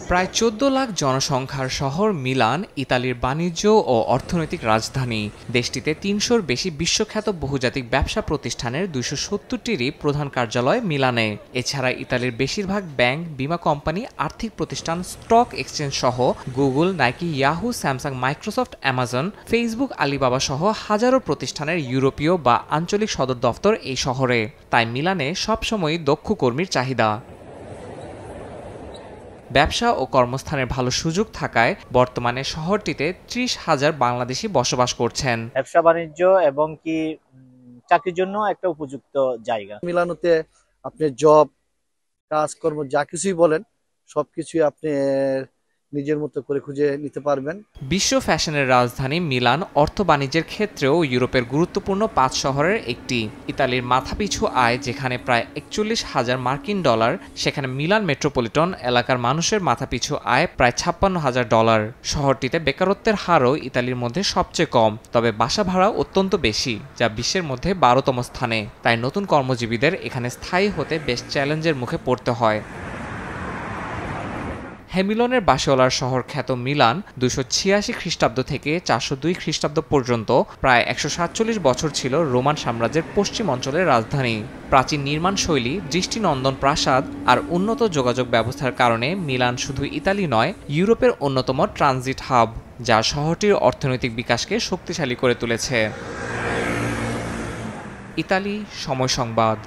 প্রায় ১৪ লাখ জনসংখ্যার শহর মিলান ইতালির বাণিজ্য ও অর্থনৈতিক রাজধানী। দেশটিতে ৩০০-র বেশি বিশ্বখ্যাত বহুজাতিক ব্যবসা প্রতিষ্ঠানের ২৭০টিরই প্রধান কার্যালয় মিলানে। এছাড়া ইতালির বেশিরভাগ ব্যাংক, বীমা কোম্পানি, আর্থিক প্রতিষ্ঠান, স্টক এক্সচেঞ্জ সহ Google, Nike, Yahoo, Samsung, Microsoft, Amazon, Facebook, Alibaba সহ হাজারো প্রতিষ্ঠানের ইউরোপীয় বা আঞ্চলিক সদর দফতর এই শহরে। তাই মিলানে সবসময়ই দক্ষ কর্মীর চাহিদা। ব্যবসা ও কর্মস্থানের ভালো সুযোগ থাকায় বর্তমানে শহরটিতে ৩০,০০০ বাংলাদেশি বসবাস করছেন। ব্যবসা বাণিজ্য এবং কি চাকরির জন্য একটা উপযুক্ত জায়গা। মিলানোতে আপনি জব, কাজকর্ম যা কিছুই বলেন সবকিছুই আপনি নিজের মতো করে খুঁজে নিতে পারবেন। বিশ্ব ফ্যাশনের রাজধানী মিলান অর্থ বাণিজ্যের ক্ষেত্রেও ইউরোপের গুরুত্বপূর্ণ ৫ শহরের একটি। ইতালির মাথাপিছু আয় যেখানে প্রায় ৪১,০০০ মার্কিন ডলার, সেখানে মিলান মেট্রোপলিটন এলাকার মানুষের মাথাপিছু আয় প্রায় ৫৬,০০০ ডলার। শহরটিতে বেকারত্বের হারও ইতালির মধ্যে সবচেয়ে কম, তবে বাসা ভাড়া অত্যন্ত বেশি, যা বিশ্বের মধ্যে ১২তম স্থানে। তাই নতুন কর্মজীবীদের এখানে স্থায়ী হতে বেশ চ্যালেঞ্জের মুখে পড়তে হয়। হ্যামিলনের বাসিওয়ালার শহর খ্যাত মিলান ২৮৬ খ্রিস্টাব্দ থেকে ৪০২ খ্রিস্টাব্দ পর্যন্ত প্রায় ১৪৭ বছর ছিল রোমান সাম্রাজ্যের পশ্চিম অঞ্চলের রাজধানী। প্রাচীন নির্মাণ শৈলী, দৃষ্টিনন্দন প্রাসাদ আর উন্নত যোগাযোগ ব্যবস্থার কারণে মিলান শুধু ইতালি নয়, ইউরোপের অন্যতম ট্রানজিট হাব, যা শহরটির অর্থনৈতিক বিকাশকে শক্তিশালী করে তুলেছে। ইতালি সময় সংবাদ।